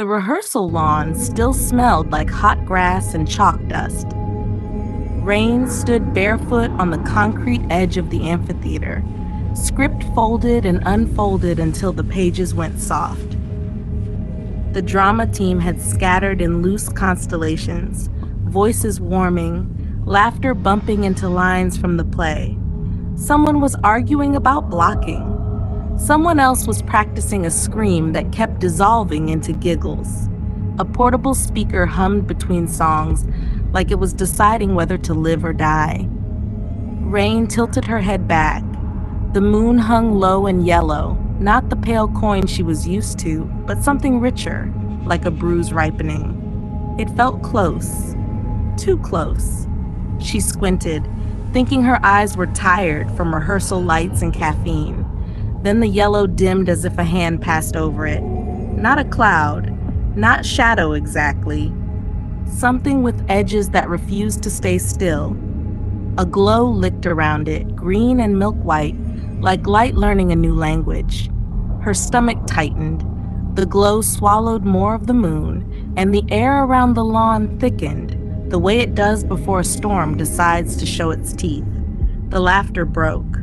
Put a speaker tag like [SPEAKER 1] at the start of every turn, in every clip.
[SPEAKER 1] The rehearsal lawn still smelled like hot grass and chalk dust. Rain stood barefoot on the concrete edge of the amphitheater, script folded and unfolded until the pages went soft. The drama team had scattered in loose constellations, voices warming, laughter bumping into lines from the play. Someone was arguing about blocking. Someone else was practicing a scream that kept dissolving into giggles. A portable speaker hummed between songs like it was deciding whether to live or die. Rain tilted her head back. The moon hung low and yellow, not the pale coin she was used to, but something richer, like a bruise ripening. It felt close, too close. She squinted, thinking her eyes were tired from rehearsal lights and caffeine. Then the yellow dimmed as if a hand passed over it. Not a cloud, not shadow exactly. Something with edges that refused to stay still. A glow licked around it, green and milk white, like light learning a new language. Her stomach tightened. The glow swallowed more of the moon, and the air around the lawn thickened, the way it does before a storm decides to show its teeth. The laughter broke.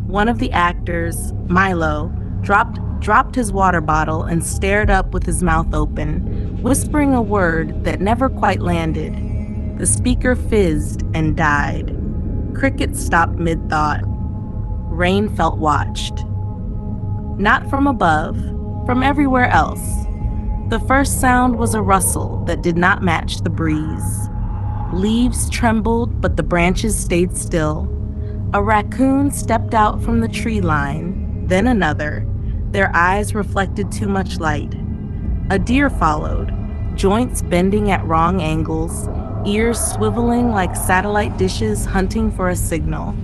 [SPEAKER 1] One of the actors, Milo, dropped his water bottle and stared up with his mouth open, whispering a word that never quite landed. The speaker fizzed and died. Crickets stopped mid-thought. Rain felt watched. Not from above, from everywhere else. The first sound was a rustle that did not match the breeze. Leaves trembled, but the branches stayed still. A raccoon stepped out from the tree line, then another. Their eyes reflected too much light. A deer followed, joints bending at wrong angles, ears swiveling like satellite dishes hunting for a signal.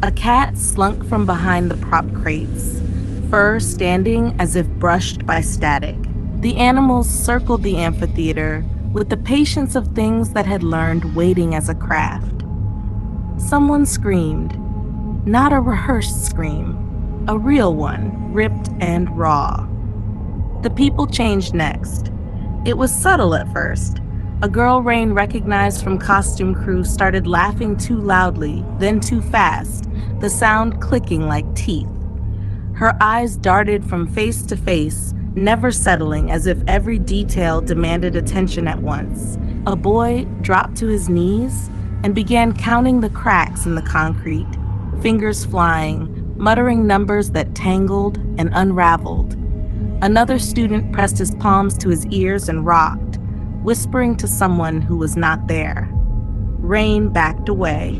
[SPEAKER 1] A cat slunk from behind the prop crates, fur standing as if brushed by static. The animals circled the amphitheater with the patience of things that had learned waiting as a craft. Someone screamed, not a rehearsed scream, a real one, ripped and raw. The people changed next. It was subtle at first. A girl Rain recognized from costume crew started laughing too loudly, then too fast, the sound clicking like teeth. Her eyes darted from face to face, never settling, as if every detail demanded attention at once. A boy dropped to his knees and began counting the cracks in the concrete, fingers flying, muttering numbers that tangled and unraveled. Another student pressed his palms to his ears and rocked, whispering to someone who was not there. Rain backed away.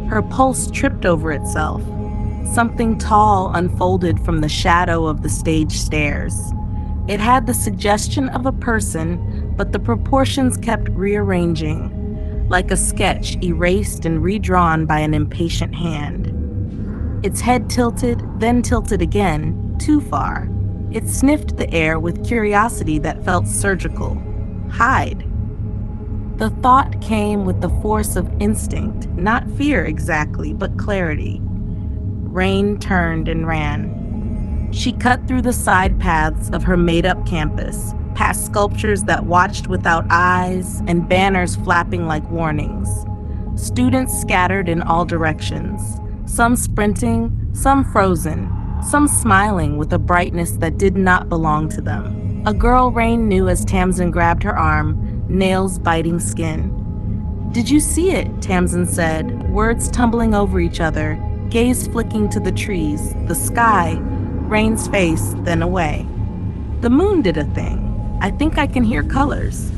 [SPEAKER 1] Her pulse tripped over itself. Something tall unfolded from the shadow of the stage stairs. It had the suggestion of a person, but the proportions kept rearranging, like a sketch erased and redrawn by an impatient hand. Its head tilted, then tilted again, too far. It sniffed the air with curiosity that felt surgical. Hide. The thought came with the force of instinct, not fear exactly, but clarity. Rain turned and ran. She cut through the side paths of her made-up campus, past sculptures that watched without eyes and banners flapping like warnings. Students scattered in all directions, some sprinting, some frozen, some smiling with a brightness that did not belong to them. A girl Rain knew as Tamsin grabbed her arm, nails biting skin. "Did you see it?" Tamsin said, words tumbling over each other, gaze flicking to the trees, the sky, Rain's face, then away. "The moon did a thing. I think I can hear colors."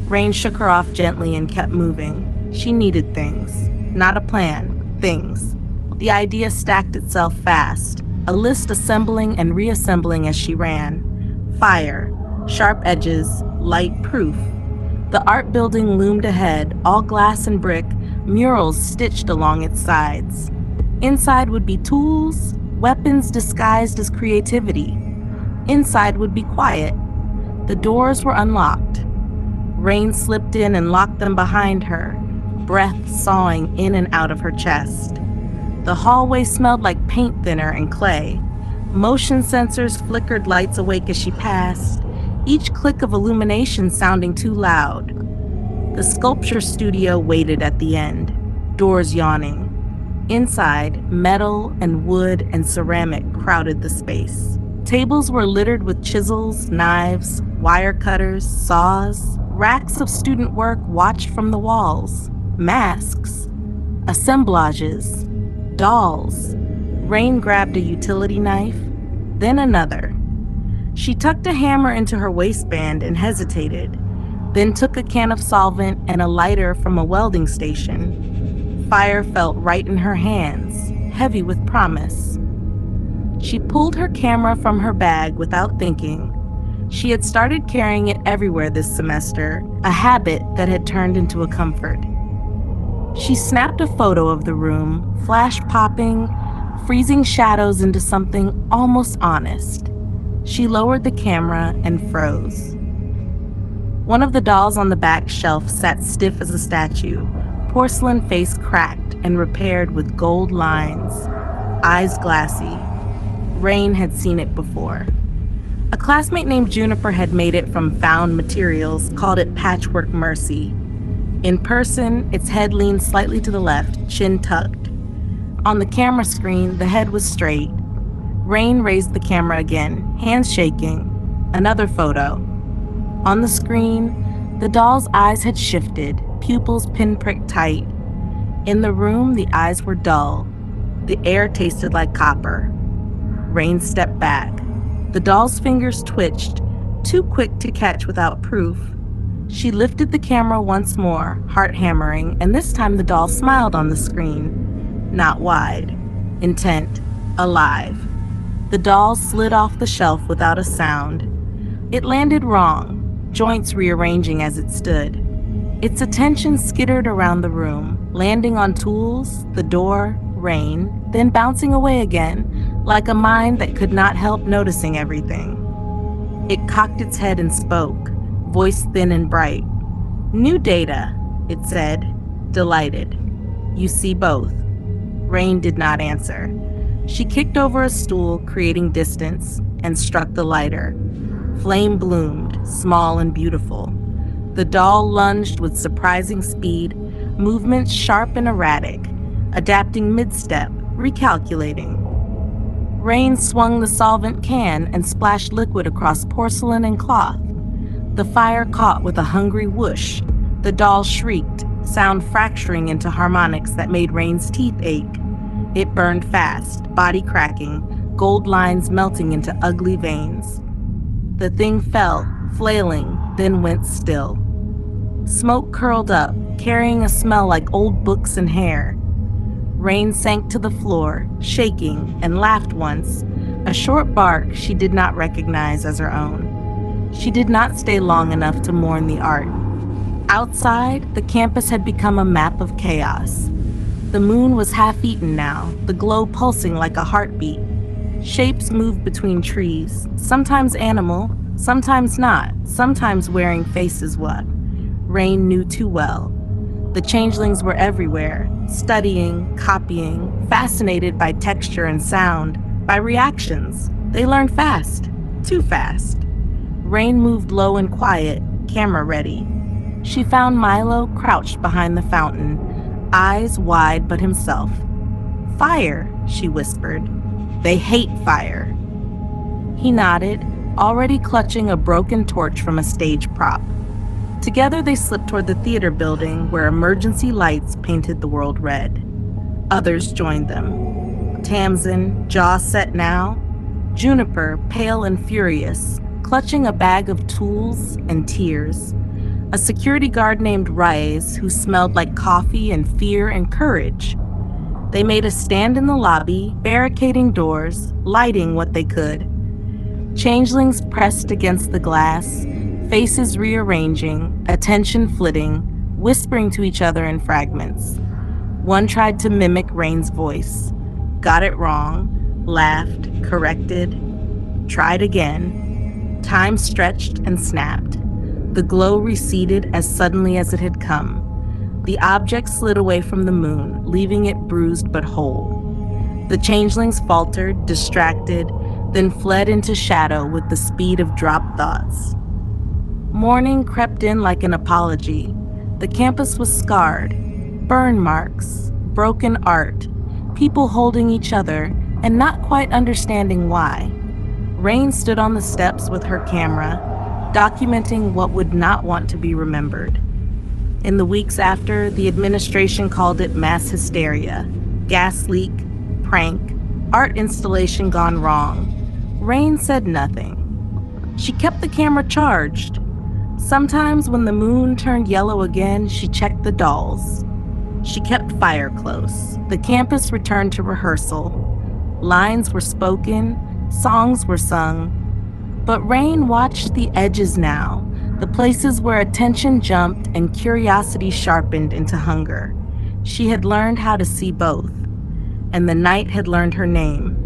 [SPEAKER 1] Rain shook her off gently and kept moving. She needed things, not a plan, things. The idea stacked itself fast, a list assembling and reassembling as she ran. Fire, sharp edges, light proof. The art building loomed ahead, all glass and brick, murals stitched along its sides. Inside would be tools, weapons disguised as creativity. Inside would be quiet. The doors were unlocked. Rain slipped in and locked them behind her, breath sawing in and out of her chest. The hallway smelled like paint thinner and clay. Motion sensors flickered lights awake as she passed. each click of illumination sounding too loud. The sculpture studio waited at the end, doors yawning. Inside, metal and wood and ceramic crowded the space. Tables were littered with chisels, knives, wire cutters, saws. Racks of student work watched from the walls. Masks, assemblages, dolls. Rain grabbed a utility knife, then another. She tucked a hammer into her waistband and hesitated, then took a can of solvent and a lighter from a welding station. Fire felt right in her hands, heavy with promise. She pulled her camera from her bag without thinking. She had started carrying it everywhere this semester, a habit that had turned into a comfort. She snapped a photo of the room, flash popping, freezing shadows into something almost honest. She lowered the camera and froze. One of the dolls on the back shelf sat stiff as a statue, porcelain face cracked and repaired with gold lines, eyes glassy. Rain had seen it before. A classmate named Juniper had made it from found materials, called it Patchwork Mercy. In person, its head leaned slightly to the left, chin tucked. On the camera screen, the head was straight. Rain raised the camera again, hands shaking. Another photo. On the screen, the doll's eyes had shifted, pupils pinpricked tight. In the room, the eyes were dull. The air tasted like copper. Rain stepped back. The doll's fingers twitched, too quick to catch without proof. She lifted the camera once more, heart hammering, and this time the doll smiled on the screen. Not wide, intent, alive. The doll slid off the shelf without a sound. It landed wrong, joints rearranging as it stood. Its attention skittered around the room, landing on tools, the door, Rain, then bouncing away again, like a mind that could not help noticing everything. It cocked its head and spoke, voice thin and bright. "New data," it said, delighted. "You see both." Rain did not answer. She kicked over a stool, creating distance, and struck the lighter. Flame bloomed, small and beautiful. The doll lunged with surprising speed, movements sharp and erratic, adapting mid-step, recalculating. Rain swung the solvent can and splashed liquid across porcelain and cloth. The fire caught with a hungry whoosh. The doll shrieked, sound fracturing into harmonics that made Rain's teeth ache. It burned fast, body cracking, gold lines melting into ugly veins. The thing fell, flailing, then went still. Smoke curled up, carrying a smell like old books and hair. Rain sank to the floor, shaking, and laughed once, a short bark she did not recognize as her own. She did not stay long enough to mourn the art. Outside, the campus had become a map of chaos. The moon was half-eaten now, the glow pulsing like a heartbeat. Shapes moved between trees, sometimes animal, sometimes not, sometimes wearing faces what Rain knew too well. The changelings were everywhere, studying, copying, fascinated by texture and sound, by reactions. They learned fast, too fast. Rain moved low and quiet, camera ready. She found Milo crouched behind the fountain, eyes wide but himself. "Fire," she whispered. "They hate fire." He nodded, already clutching a broken torch from a stage prop. Together they slipped toward the theater building where emergency lights painted the world red. Others joined them. Tamsin, jaw set now. Juniper, pale and furious, clutching a bag of tools and tears. A security guard named Reyes, who smelled like coffee and fear and courage. They made a stand in the lobby, barricading doors, lighting what they could. Changelings pressed against the glass, faces rearranging, attention flitting, whispering to each other in fragments. One tried to mimic Rain's voice, got it wrong, laughed, corrected, tried again. Time stretched and snapped. The glow receded as suddenly as it had come. The object slid away from the moon, leaving it bruised but whole. The changelings faltered, distracted, then fled into shadow with the speed of dropped thoughts. Morning crept in like an apology. The campus was scarred. Burn marks, broken art, people holding each other and not quite understanding why. Rain stood on the steps with her camera, documenting what would not want to be remembered. In the weeks after, the administration called it mass hysteria, gas leak, prank, art installation gone wrong. Rain said nothing. She kept the camera charged. Sometimes when the moon turned yellow again, she checked the dolls. She kept fire close. The campus returned to rehearsal. Lines were spoken, songs were sung. But Rain watched the edges now, the places where attention jumped and curiosity sharpened into hunger. She had learned how to see both, and the night had learned her name.